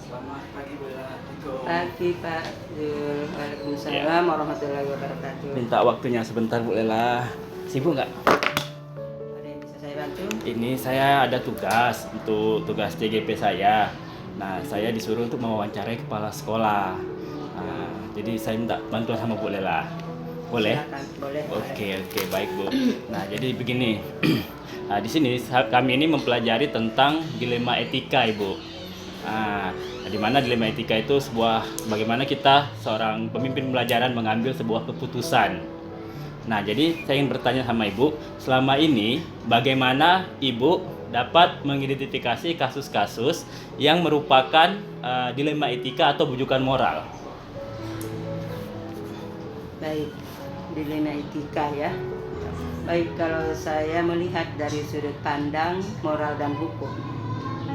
Selamat pagi Bu Ella. Assalamualaikum. Pagi Pak Zul. Waalaikumsalam warahmatullahi wabarakatuh. Minta waktunya sebentar Bu Ella. Sibuk nggak? Ada yang bisa saya bantu? Ini saya ada tugas untuk tugas CGP saya. Nah, saya disuruh untuk mewawancarai kepala sekolah. Jadi saya minta bantuan sama Bu Lela. Boleh? Silakan, boleh. Oke, baik Bu. Nah, jadi begini. Nah, di sini kami ini mempelajari tentang dilema etika, Ibu. Di mana dilema etika itu bagaimana kita seorang pemimpin pembelajaran mengambil sebuah keputusan. Nah, jadi saya ingin bertanya sama Ibu, selama ini bagaimana Ibu dapat mengidentifikasi kasus-kasus yang merupakan dilema etika atau bujukan moral? Baik, dilema etika ya. Baik, kalau saya melihat dari sudut pandang moral dan hukum,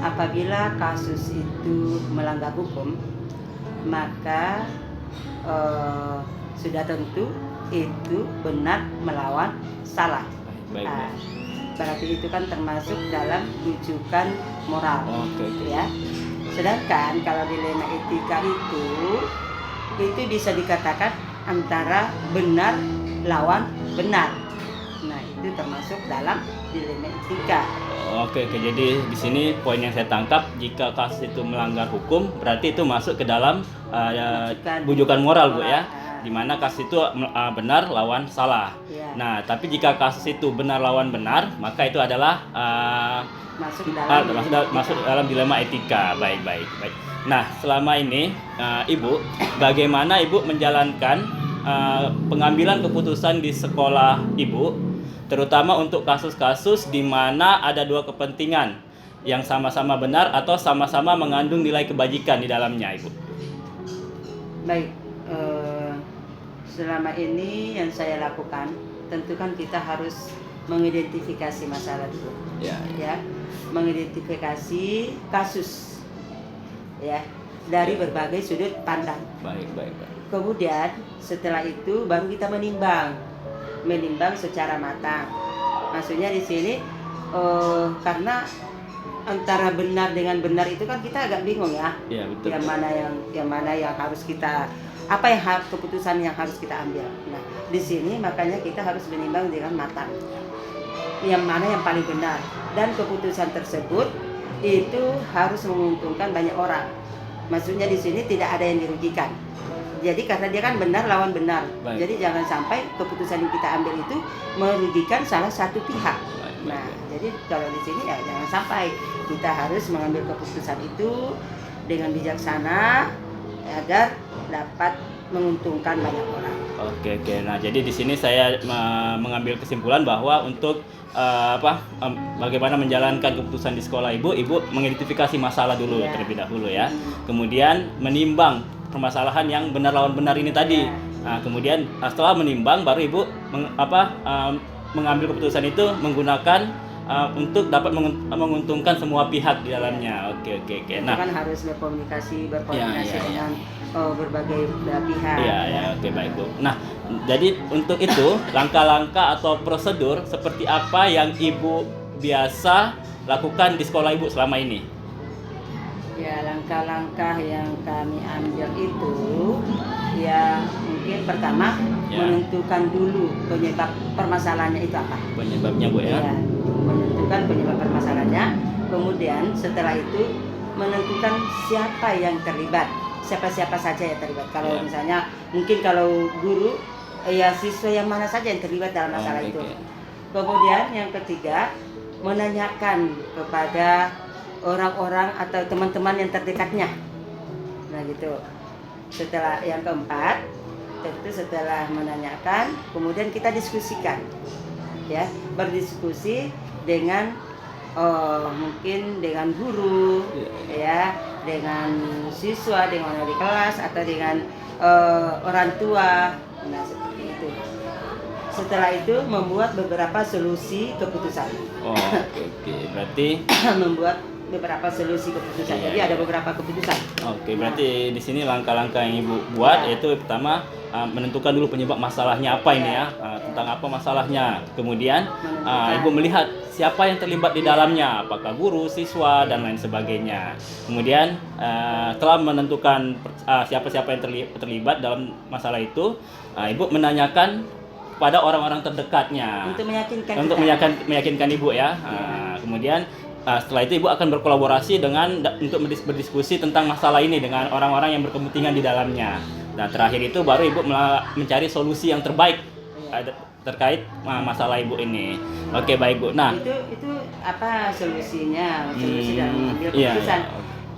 apabila kasus itu melanggar hukum, maka sudah tentu itu benar melawan salah. Baik. Berarti itu kan termasuk dalam rujukan moral. Oke. Ya. Sedangkan kalau dilema etika itu bisa dikatakan antara benar lawan benar. Nah, itu termasuk dalam dilema etika. Oke. Jadi di sini poin yang saya tangkap, jika kasus itu melanggar hukum, berarti itu masuk ke dalam bujukan moral, Bu ya. Di mana kasus itu benar lawan salah. Ya. Nah, tapi jika kasus itu benar lawan benar, maka itu adalah masuk dalam dilema etika. Baik. Nah, selama ini Ibu, bagaimana Ibu menjalankan pengambilan keputusan di sekolah Ibu, terutama untuk kasus-kasus di mana ada dua kepentingan yang sama-sama benar atau sama-sama mengandung nilai kebajikan di dalamnya, Ibu? Baik, selama ini yang saya lakukan, tentu kan kita harus mengidentifikasi masalah dulu. Ya, mengidentifikasi kasus, ya, dari berbagai sudut pandang. Baik. Kemudian setelah itu baru kita menimbang secara matang. Maksudnya di sini karena antara benar dengan benar itu kan kita agak bingung ya. Iya, betul. Yang mana yang harus kita keputusan yang harus kita ambil. Nah, di sini makanya kita harus menimbang dengan matang. Yang mana yang paling benar, dan keputusan tersebut itu harus menguntungkan banyak orang. Maksudnya di sini tidak ada yang dirugikan. Jadi karena dia kan benar lawan benar. Baik. Jadi jangan sampai keputusan yang kita ambil itu merugikan salah satu pihak. Baik. Nah, jadi kalau di sini ya jangan sampai, kita harus mengambil keputusan itu dengan bijaksana agar dapat menguntungkan banyak orang. Oke. Nah, jadi di sini saya mengambil kesimpulan bahwa untuk bagaimana menjalankan keputusan di sekolah Ibu mengidentifikasi masalah dulu terlebih dahulu ya. Kemudian menimbang permasalahan yang benar lawan benar ini tadi. Nah, kemudian setelah menimbang baru Ibu mengambil keputusan itu menggunakan untuk dapat menguntungkan semua pihak di dalamnya. Oke. Nah, kan harus berkoordinasi dengan berbagai pihak. Oke, baik Bu. Nah, jadi untuk itu langkah-langkah atau prosedur seperti apa yang Ibu biasa lakukan di sekolah Ibu selama ini? Ya, langkah-langkah yang kami ambil itu ya mungkin pertama menentukan dulu penyebab permasalahannya itu apa. Penyebabnya Bu ya. Menentukan penyebab permasalahannya. Kemudian setelah itu menentukan siapa yang terlibat. Siapa saja yang terlibat. Kalau misalnya mungkin kalau guru ya siswa yang mana saja yang terlibat dalam masalah itu. Kemudian yang ketiga menanyakan kepada orang-orang atau teman-teman yang terdekatnya. Nah gitu. Setelah yang keempat, tentu setelah menanyakan, kemudian kita diskusikan, ya, berdiskusi dengan mungkin dengan guru, ya, dengan siswa, dengan wali kelas atau dengan orang tua. Nah seperti itu. Setelah itu membuat beberapa solusi keputusan. Oke. Berarti membuat beberapa solusi keputusan. Jadi ada beberapa keputusan. Oke, berarti di sini langkah-langkah yang Ibu buat yaitu pertama menentukan dulu penyebab masalahnya apa ini ya, tentang apa masalahnya. Kemudian ibu melihat siapa yang terlibat di dalamnya, apakah guru, siswa dan lain sebagainya. Kemudian telah menentukan siapa-siapa yang terlibat dalam masalah itu, ibu menanyakan pada orang-orang terdekatnya Untuk meyakinkan untuk kita. meyakinkan ibu ya. Kemudian setelah itu ibu akan berkolaborasi untuk berdiskusi tentang masalah ini dengan orang-orang yang berkepentingan di dalamnya. Nah terakhir itu baru ibu mencari solusi yang terbaik terkait masalah ibu ini. Oke baik bu. Nah Itu apa solusinya? Solusi dalam mengambil keputusan.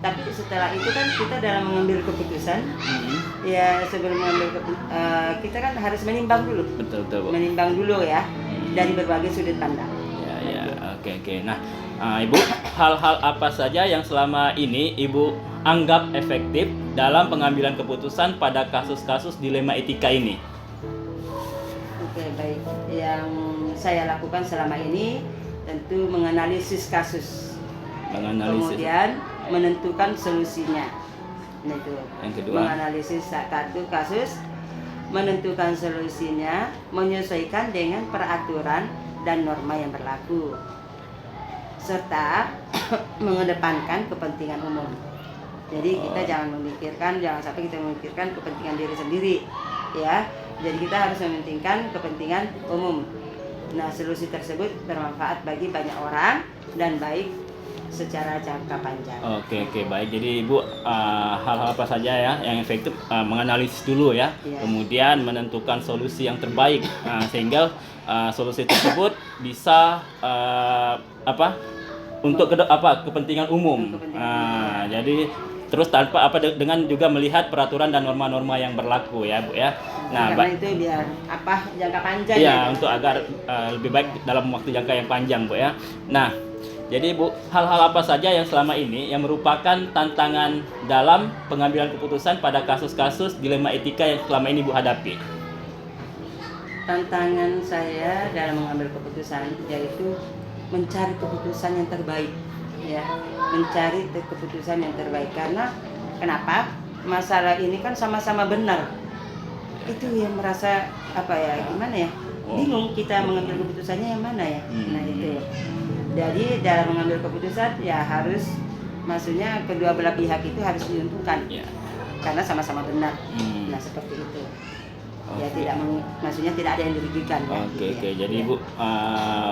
Tapi setelah itu kan kita dalam mengambil keputusan, ya sebelum mengambil kita kan harus menimbang dulu. Betul bu. Menimbang dulu ya dari berbagai sudut pandang. Oke. Nah, ibu, hal-hal apa saja yang selama ini ibu anggap efektif dalam pengambilan keputusan pada kasus-kasus dilema etika ini? Oke, baik. Yang saya lakukan selama ini tentu menganalisis kasus, kemudian menentukan solusinya. Nah, itu. Yang kedua, menganalisis satu kasus, menentukan solusinya, menyesuaikan dengan peraturan dan norma yang berlaku, serta mengedepankan kepentingan umum. Jadi kita jangan sampai kita memikirkan kepentingan diri sendiri, ya. Jadi kita harus mementingkan kepentingan umum. Nah, solusi tersebut bermanfaat bagi banyak orang dan baik secara jangka panjang. Oke, baik. Jadi ibu hal-hal apa saja ya yang efektif, menganalisis dulu ya, kemudian menentukan solusi yang terbaik, sehingga solusi tersebut bisa untuk kepentingan umum. Jadi terus dengan juga melihat peraturan dan norma-norma yang berlaku ya bu ya. Nah karena itu biar jangka panjang ya, untuk agar lebih baik dalam waktu jangka yang panjang bu ya. Nah jadi bu, hal-hal apa saja yang selama ini yang merupakan tantangan dalam pengambilan keputusan pada kasus-kasus dilema etika yang selama ini bu hadapi? Tantangan saya dalam mengambil keputusan yaitu mencari keputusan yang terbaik, ya, mencari keputusan yang terbaik. Karena kenapa? Masalah ini kan sama-sama benar. Itu yang merasa gimana ya? Bingung kita mengambil keputusannya yang mana ya? Nah itu. Jadi dalam mengambil keputusan ya harus, maksudnya kedua belah pihak itu harus diuntungkan, karena sama-sama benar. Nah seperti itu. Ya maksudnya tidak ada yang dirugikan. Oke. Jadi ibu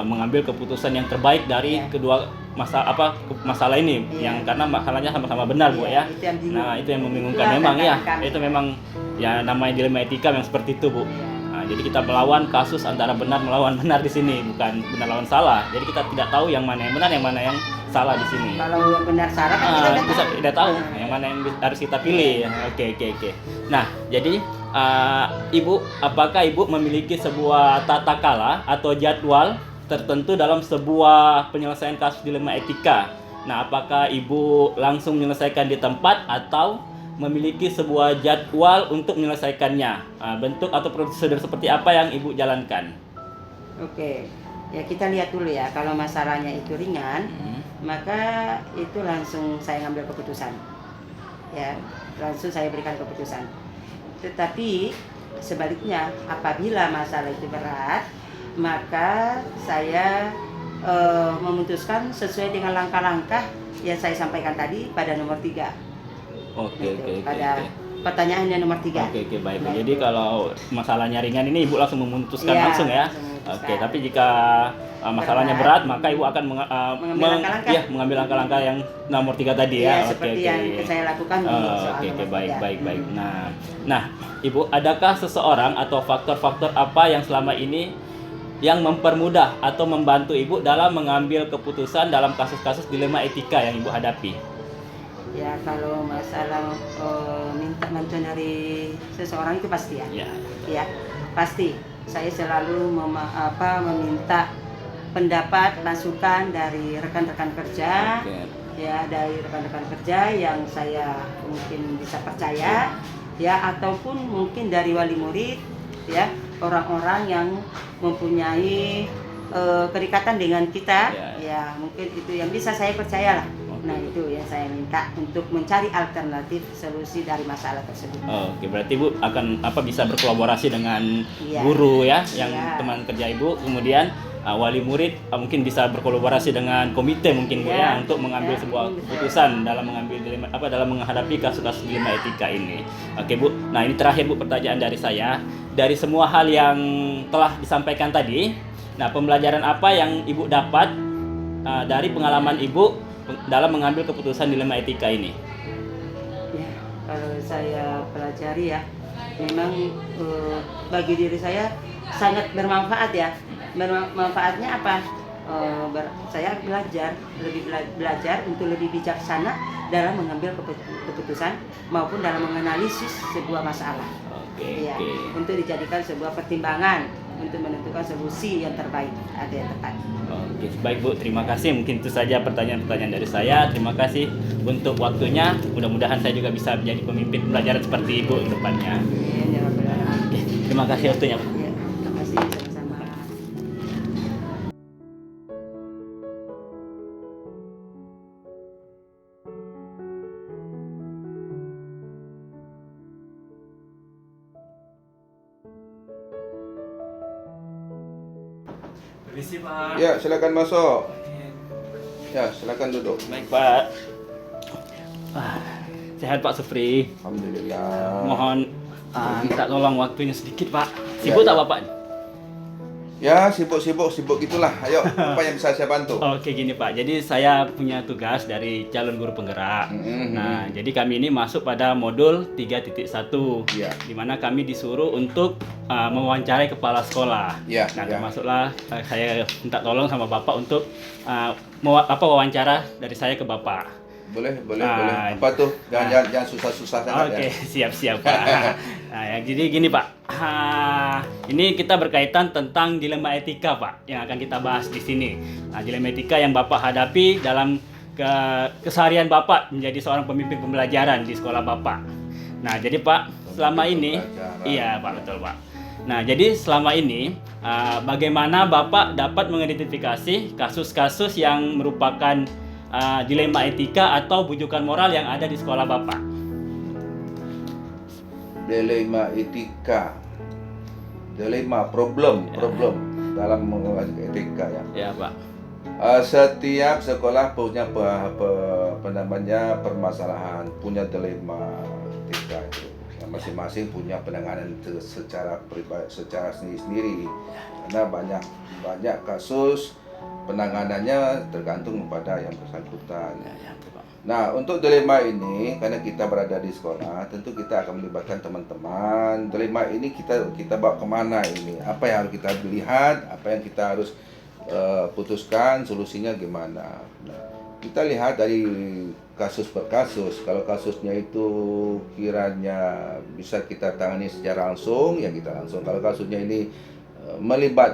mengambil keputusan yang terbaik dari kedua masalah ini, yang karena masalahnya sama-sama benar bu ya. Nah itu yang membingungkan memang ya. Itu memang ya namanya dilema etika yang seperti itu bu. Jadi kita melawan kasus antara benar melawan benar di sini, bukan benar lawan salah. Jadi kita tidak tahu yang mana yang benar, yang mana yang salah di sini. Kalau yang benar salah kan kita tidak tahu yang mana yang harus kita pilih. Oke. Nah, jadi ibu, apakah ibu memiliki sebuah tata kala atau jadwal tertentu dalam sebuah penyelesaian kasus dilema etika? Nah, apakah ibu langsung menyelesaikan di tempat atau memiliki sebuah jadwal untuk menyelesaikannya? Bentuk atau prosedur seperti apa yang ibu jalankan? Oke, ya kita lihat dulu ya. Kalau masalahnya itu ringan, maka itu langsung saya ngambil keputusan, ya, langsung saya berikan keputusan. Tetapi sebaliknya, apabila masalah itu berat, maka saya memutuskan sesuai dengan langkah-langkah yang saya sampaikan tadi pada nomor 3. Pada pertanyaan yang nomor 3. Oke, baik. Nah, jadi kalau masalahnya ringan ini ibu langsung memutuskan langsung ya. Oke, tapi jika masalahnya berat, maka ibu akan mengambil langkah-langkah yang nomor 3 tadi ya. Seperti yang saya lakukan di soal nomor 3. Baik. Nah, ibu, adakah seseorang atau faktor-faktor apa yang selama ini yang mempermudah atau membantu ibu dalam mengambil keputusan dalam kasus-kasus dilema etika yang ibu hadapi? Ya, kalau masalah minta bantuan dari seseorang itu pasti ya. Ya, pasti. Saya selalu meminta pendapat, masukan dari rekan-rekan kerja, ya, dari rekan-rekan kerja yang saya mungkin bisa percaya, ya, ataupun mungkin dari wali murid, ya, orang-orang yang mempunyai kedekatan dengan kita, ya, mungkin itu yang bisa saya percaya lah. Nah itu yang saya minta untuk mencari alternatif solusi dari masalah tersebut. Oke, berarti Ibu akan bisa berkolaborasi dengan Iya. guru ya, yang Iya. teman kerja Ibu, kemudian wali murid mungkin bisa berkolaborasi dengan komite mungkin Bu ya, Iya. untuk mengambil Iya. sebuah keputusan dalam mengambil dilema, dalam menghadapi kasus-kasus dilema etika ini. Oke Bu, nah ini terakhir Bu pertanyaan dari saya. Dari semua hal yang telah disampaikan tadi, nah pembelajaran apa yang Ibu dapat dari pengalaman Ibu dalam mengambil keputusan dilema etika ini? Ya, kalau saya pelajari ya, memang bagi diri saya sangat bermanfaat ya. Manfaatnya apa? Saya lebih belajar untuk lebih bijaksana dalam mengambil keputusan maupun dalam menganalisis sebuah masalah. Oke, Ya, oke. untuk dijadikan sebuah pertimbangan untuk menentukan solusi yang terbaik atau yang tepat. Oke, baik Bu, terima kasih. Mungkin itu saja pertanyaan-pertanyaan dari saya. Terima kasih untuk waktunya. Mudah-mudahan saya juga bisa menjadi pemimpin pembelajaran seperti Ibu ke depannya. Ya, Rabbal Alamin. Oke, terima kasih waktunya Bu. Ya, terima kasih sama-sama. Permisi Pak. Ya, silakan masuk. Ya, silakan duduk. Baik Pak. Sehat Pak Supri. Alhamdulillah. Mohon minta tolong waktunya sedikit Pak. Ya, Sibuk tak ya. Bapak? Ya, sibuk gitulah. Ayo, apa yang bisa saya bantu? Oke gini Pak, jadi saya punya tugas dari calon guru penggerak. Nah, jadi kami ini masuk pada modul 3.1, Iya. di mana kami disuruh untuk mewawancarai kepala sekolah. Iya, Nah, iya. termasuklah saya minta tolong sama Bapak untuk wawancara dari saya ke Bapak. Boleh. Ah, Apa tuh? Jangan susah-susah sangat Oke, ya. siap Pak. Nah, jadi gini Pak, ini kita berkaitan tentang dilema etika Pak, yang akan kita bahas di sini. Nah, dilema etika yang Bapak hadapi dalam keseharian Bapak menjadi seorang pemimpin pembelajaran di sekolah Bapak. Nah, jadi Pak, selama ini, Pembelajaran. iya Pak, betul Pak. Nah, jadi selama ini bagaimana Bapak dapat mengidentifikasi kasus-kasus yang merupakan dilema etika atau bujukan moral yang ada di sekolah Bapak? Dilema etika. Dilema problem dalam mengelola etika ya. Ya Pak. Setiap sekolah punya permasalahan, punya dilema etika itu. Yang masing-masing punya penanganan secara pribadi, secara sendiri-sendiri. Karena banyak kasus penanganannya tergantung kepada yang bersangkutan. Ya, Pak. Nah, untuk dilema ini, karena kita berada di sekolah, tentu kita akan melibatkan teman-teman. Dilema ini kita bawa kemana ini? Apa yang harus kita lihat? Apa yang kita harus putuskan? Solusinya gimana? Nah, kita lihat dari kasus per kasus. Kalau kasusnya itu kiranya bisa kita tangani secara langsung, ya kita langsung. Kalau kasusnya ini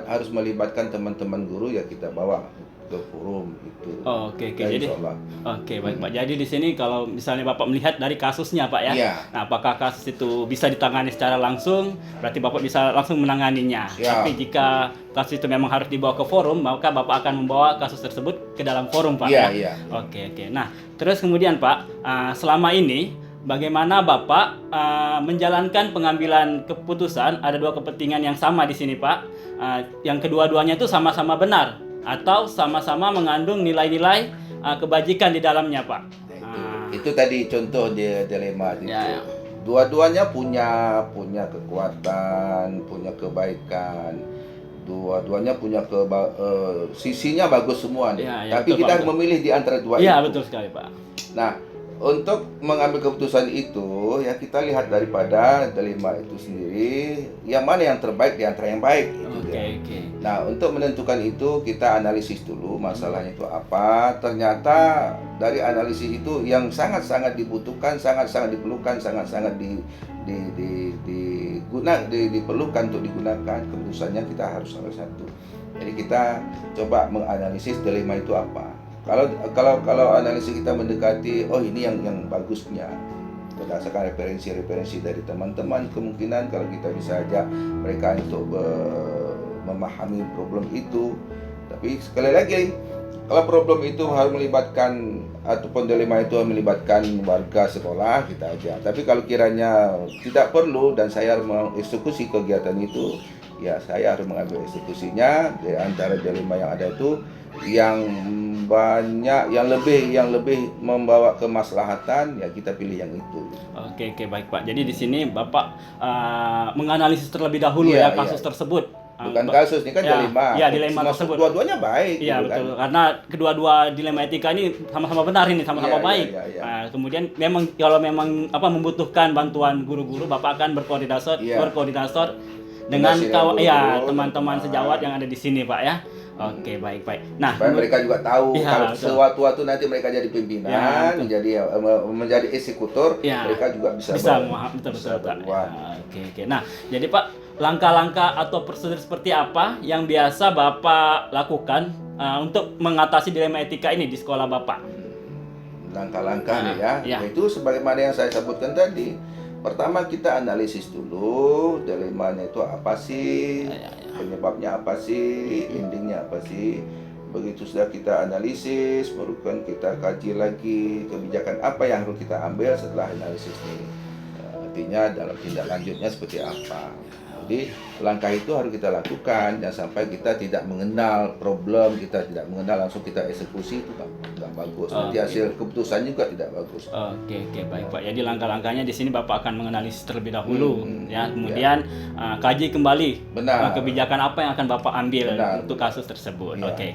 harus melibatkan teman-teman guru, ya kita bawa ke forum itu. Oh, oke. Ya, Jadi insyaallah. oke, baik Pak. Jadi di sini kalau misalnya Bapak melihat dari kasusnya Pak ya. Iya. Nah, apakah kasus itu bisa ditangani secara langsung? Berarti Bapak bisa langsung menanganinya. Ya. Tapi jika kasus itu memang harus dibawa ke forum, maka Bapak akan membawa kasus tersebut ke dalam forum Pak Iya, ya. iya. Oke. Nah, terus kemudian Pak, selama ini bagaimana Bapak menjalankan pengambilan keputusan? Ada dua kepentingan yang sama di sini Pak. Yang kedua-duanya itu sama-sama benar atau sama-sama mengandung nilai-nilai kebajikan di dalamnya Pak. Itu tadi contoh dilema itu. Ya, ya. Dua-duanya punya kekuatan, punya kebaikan. Dua-duanya punya sisinya bagus semua nih. Ya, ya, Tapi betul, kita Pak, harus betul. memilih di antara dua Iya, itu. betul sekali Pak. Nah, untuk mengambil keputusan itu, ya kita lihat daripada dilema itu sendiri, yang mana yang terbaik di antara yang baik. Itu dia. Oke. Nah, untuk menentukan itu kita analisis dulu masalahnya itu apa. Ternyata dari analisis itu yang sangat-sangat dibutuhkan, sangat-sangat diperlukan, sangat-sangat diperlukan untuk digunakan, keputusannya kita harus salah satu. Jadi kita coba menganalisis dilema itu apa. Kalau analisis kita mendekati, oh ini yang bagusnya, berdasarkan referensi dari teman-teman, kemungkinan kalau kita bisa ajak mereka untuk memahami problem itu. Tapi sekali lagi Kalau problem itu harus melibatkan ataupun dilema itu harus melibatkan warga sekolah, kita ajak. Tapi kalau kiranya tidak perlu dan saya harus mengeksekusi kegiatan itu, ya saya harus mengambil eksekusinya. Di antara dilema yang ada itu yang banyak, yang lebih membawa kemaslahatan, ya kita pilih yang itu. Oke, baik Pak. Jadi di sini Bapak menganalisis terlebih dahulu Iya, ya kasus tersebut. Bukan kasus, ini kan dilema. Ya, dilema Maksud tersebut. dua-duanya baik. Iya, gitu betul. kan. Karena kedua-dua dilema etika ini sama-sama benar ini, sama-sama Iya, baik. iya. Nah, kemudian memang kalau memang membutuhkan bantuan guru-guru, Bapak akan berkoordinasi Iya. dengan Guru, teman-teman teman. sejawat yang ada di sini, Pak ya. Oke, baik. Nah, Supaya mereka juga tahu Iya, kalau betul. sewaktu-waktu nanti mereka jadi pimpinan, Ya, betul. menjadi eksekutor, Ya, mereka juga bisa memahami betul bisa Pak. berbuat. Ya, oke. Nah, jadi Pak, langkah-langkah atau prosedur seperti apa yang biasa Bapak lakukan untuk mengatasi dilema etika ini di sekolah Bapak? Langkah-langkah nih Ya. itu sebagaimana yang saya sebutkan tadi. Pertama kita analisis dulu dilemanya itu apa sih, penyebabnya apa sih, endingnya apa sih. Begitu sudah kita analisis, baru kan kita kaji lagi kebijakan apa yang harus kita ambil setelah analisis ini. Artinya dalam tindak lanjutnya seperti apa. Jadi langkah itu harus kita lakukan, jangan sampai kita tidak mengenal problem, kita tidak mengenal langsung kita eksekusi, itu nggak bagus. Nanti hasil keputusan juga tidak bagus. Oke, baik Pak. Jadi langkah-langkahnya di sini Bapak akan menganalisis terlebih dahulu, ya. ya. Kemudian kaji kembali Benar. kebijakan apa yang akan Bapak ambil Benar. untuk kasus tersebut. Ya. Oke.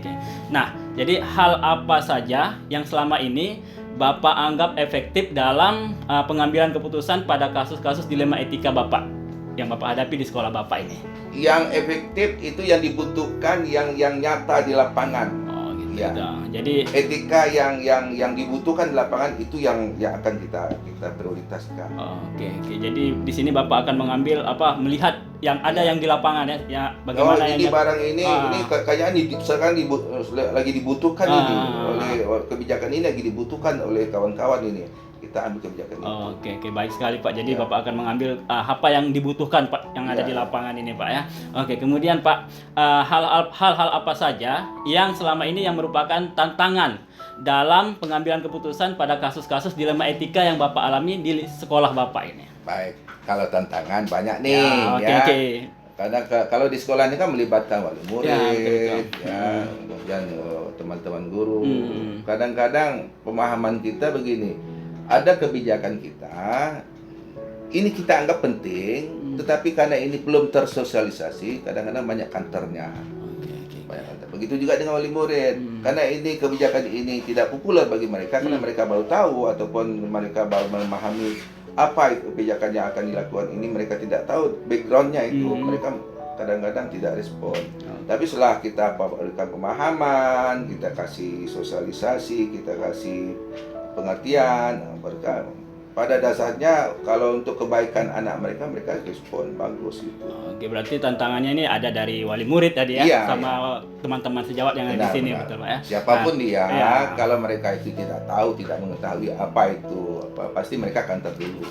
Nah, jadi hal apa saja yang selama ini Bapak anggap efektif dalam pengambilan keputusan pada kasus-kasus dilema etika Bapak yang Bapak hadapi di sekolah Bapak ini? Yang efektif itu yang dibutuhkan, yang nyata di lapangan. Oh, gitu. Ya. Jadi Etika yang dibutuhkan di lapangan itu yang akan kita prioritaskan. Oke. Jadi di sini Bapak akan mengambil melihat yang ada yang di lapangan ya, bagaimana ini yang barang ini kayaknya sekarang lagi dibutuhkan ini oleh kebijakan ini lagi dibutuhkan oleh kawan-kawan ini. Kita ambil kebijakan itu. Oke, baik sekali Pak. Jadi Ya. Bapak akan mengambil apa yang dibutuhkan Pak, yang ada Ya. di lapangan ini Pak ya. Oke, kemudian Pak, hal-hal apa saja yang selama ini yang merupakan tantangan dalam pengambilan keputusan pada kasus-kasus dilema etika yang Bapak alami di sekolah Bapak ini? Baik, kalau tantangan banyak nih Ya, oke. Karena kalau di sekolah ini kan melibatkan wali murid, Ya, betul. kemudian teman-teman guru. Hmm. Kadang-kadang pemahaman kita begini, ada kebijakan kita, ini kita anggap penting, tetapi karena ini belum tersosialisasi, kadang-kadang banyak kantornya. Banyak kantor. Begitu juga dengan wali murid, karena ini kebijakan ini tidak populer bagi mereka, karena mereka baru tahu ataupun mereka baru memahami apa itu kebijakan yang akan dilakukan ini, mereka tidak tahu backgroundnya itu, mereka kadang-kadang tidak respon. Tapi setelah kita berikan pemahaman, kita kasih sosialisasi, kita kasih pengertian, pada dasarnya kalau untuk kebaikan anak mereka respon bagus itu. Oke, berarti tantangannya ini ada dari wali murid tadi ya, Iya, sama teman-teman sejawat yang ada di sini, betul Pak ya. Siapapun dia, iya. kalau mereka itu tidak tahu, tidak mengetahui apa itu, pasti mereka akan terdulu.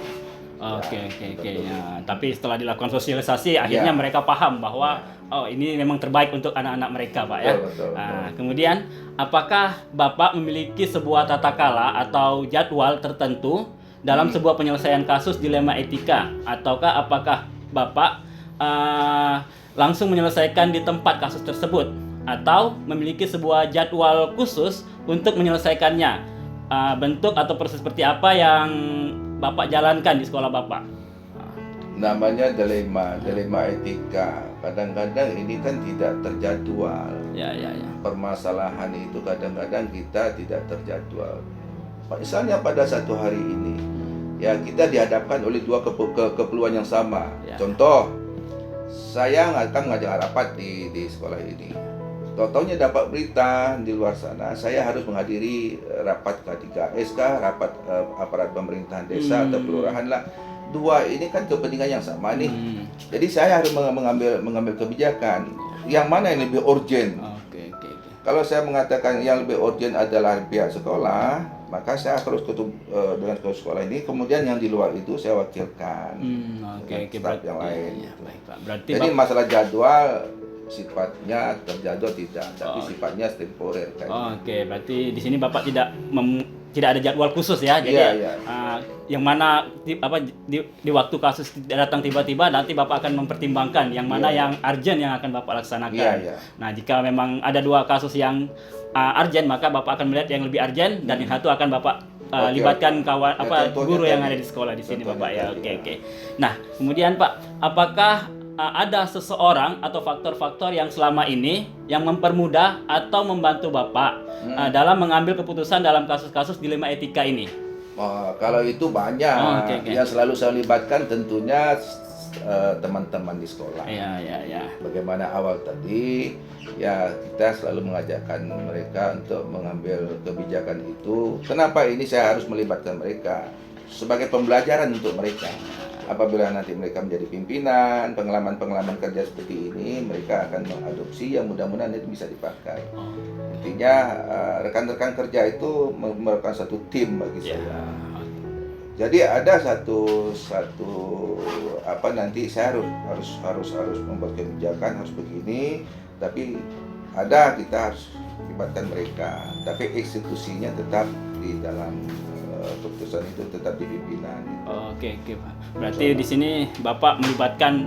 Oke. Ya. Tapi setelah dilakukan sosialisasi, akhirnya mereka paham bahwa ini memang terbaik untuk anak-anak mereka, Pak ya. Betul. Kemudian, apakah Bapak memiliki sebuah tata kala atau jadwal tertentu dalam sebuah penyelesaian kasus dilema etika, ataukah apakah Bapak langsung menyelesaikan di tempat kasus tersebut, atau memiliki sebuah jadwal khusus untuk menyelesaikannya? Bentuk atau proses seperti apa yang Bapak jalankan di sekolah Bapak? Namanya dilema etika. Kadang-kadang ini kan tidak terjadwal. Ya. Permasalahan itu kadang-kadang kita tidak terjadwal. Misalnya pada satu hari ini, ya kita dihadapkan oleh dua keperluan yang sama. Ya. Contoh, saya akan mengajak rapat di sekolah ini. Totonya dapat berita di luar sana, saya harus menghadiri rapat K3S, rapat aparat pemerintahan desa atau kelurahan lah. Dua ini kan kepentingan yang sama nih. Jadi saya harus mengambil kebijakan. Yang mana yang lebih urgent? Oke. Kalau saya mengatakan yang lebih urgent adalah pihak sekolah, maka saya harus ketemu dengan sekolah ini. Kemudian yang di luar itu saya wakilkan. Oke. Staf yang lain. Ya, baik Pak. Berarti Jadi masalah jadwal sifatnya terjadi tidak, tapi sifatnya temporer kayak gitu. Oke, berarti di sini Bapak tidak ada jadwal khusus ya. Jadi Iya. yang mana di waktu kasus datang tiba-tiba, nanti Bapak akan mempertimbangkan yang mana yang urgent yang akan Bapak laksanakan. Iya. Nah, jika memang ada 2 kasus yang urgent, maka Bapak akan melihat yang lebih urgent, dan yang satu akan Bapak libatkan kawan guru yang ada di sekolah di sini, Bapak ya. Oke. Nah, kemudian Pak, apakah ada seseorang atau faktor-faktor yang selama ini yang mempermudah atau membantu Bapak dalam mengambil keputusan dalam kasus-kasus dilema etika ini? Kalau itu banyak. Oke. Yang selalu saya libatkan tentunya teman-teman di sekolah. Iya. Bagaimana awal tadi, ya kita selalu mengajakkan mereka untuk mengambil kebijakan itu. Kenapa ini saya harus melibatkan mereka? Sebagai pembelajaran untuk mereka. Apabila nanti mereka menjadi pimpinan, pengalaman-pengalaman kerja seperti ini, mereka akan mengadopsi yang mudah-mudahan itu bisa dipakai. Intinya rekan-rekan kerja itu merupakan satu tim bagi saya. Jadi ada satu nanti saya harus membuat kebijakan harus begini, tapi kita harus libatkan mereka, tapi eksekusinya tetap di dalam keputusan itu tetap di pimpinan. Oke Pak. Berarti di sini Bapak melibatkan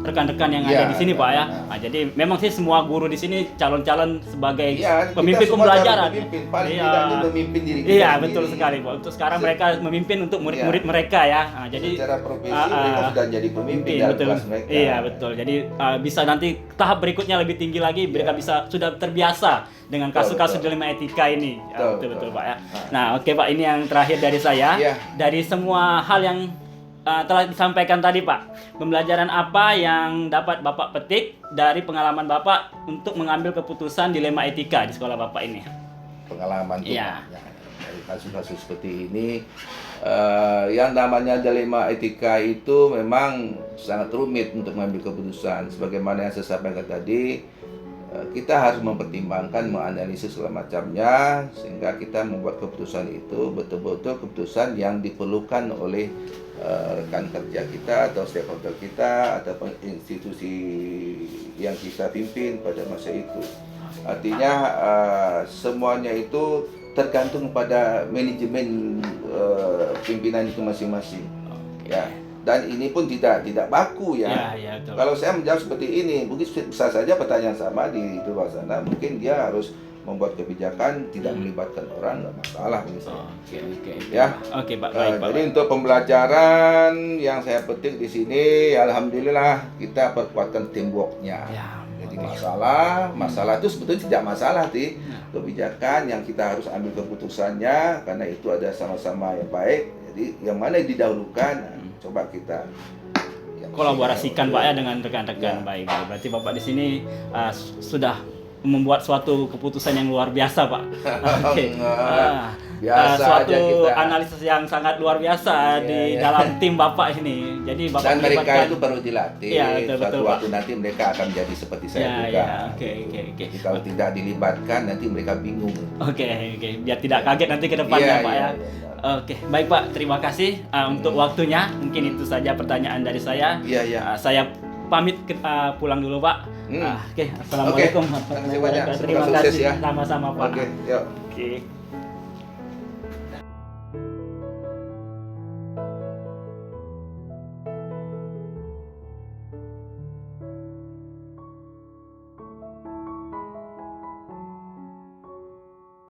rekan-rekan yang ada di sini, Pak ya. Nah, jadi memang sih semua guru di sini calon-calon sebagai pemimpin pembelajaran. Paling tidak itu memimpin diri kita. Iya, betul sekali, Pak. Untuk sekarang mereka memimpin untuk murid-murid mereka ya. Nah, jadi secara profesi mereka sudah jadi pemimpin dalam kelas mereka. Iya, betul. Jadi bisa nanti tahap berikutnya lebih tinggi lagi, mereka bisa sudah terbiasa dengan kasus-kasus dilema etika ini. Betul, Pak ya. Nah, oke Pak, ini yang terakhir dari saya. Dari semua hal yang telah disampaikan tadi, Pak, pembelajaran apa yang dapat Bapak petik dari pengalaman Bapak untuk mengambil keputusan dilema etika di sekolah Bapak ini? Pengalaman dari kasus-kasus seperti ini, yang namanya dilema etika itu memang sangat rumit untuk mengambil keputusan. Sebagaimana yang saya sampaikan tadi, kita harus mempertimbangkan, menganalisis segala macamnya, sehingga kita membuat keputusan itu betul-betul keputusan yang diperlukan oleh rekan kerja kita atau stakeholder kita ataupun institusi yang kita pimpin pada masa itu. Artinya semuanya itu tergantung pada manajemen pimpinan itu masing-masing. Ya. Dan ini pun tidak baku ya. Kalau saya menjawab seperti ini, mungkin bisa saja pertanyaan sama di luar sana, mungkin dia harus membuat kebijakan tidak melibatkan orang, nggak masalah misalnya. Oke, Pak. Baik, Pak. Jadi untuk pembelajaran yang saya petik di sini, alhamdulillah kita perkuatkan teamworknya. Jadi masalah itu sebetulnya tidak masalah sih. Kebijakan yang kita harus ambil keputusannya, karena itu ada sama-sama yang baik. Jadi yang mana yang didahulukan, coba kita kolaborasikan Pak ya dengan rekan-rekan. Baik. Berarti Bapak di sini sudah membuat suatu keputusan yang luar biasa, Pak. Suatu analisis yang sangat luar biasa di dalam tim Bapak ini. Jadi Bapak dan mereka itu perlu dilatih. Betul, waktu nanti mereka akan jadi seperti saya juga. Jadi kalau tidak dilibatkan nanti mereka bingung. Oke. Biar tidak kaget nanti ke depannya, Pak ya. Oke, baik Pak. Terima kasih untuk waktunya. Mungkin itu saja pertanyaan dari saya. Saya pamit pulang dulu, Pak. Assalamualaikum warahmatullahi wabarakatuh. Terima kasih. Sama-sama, Pak. Oke.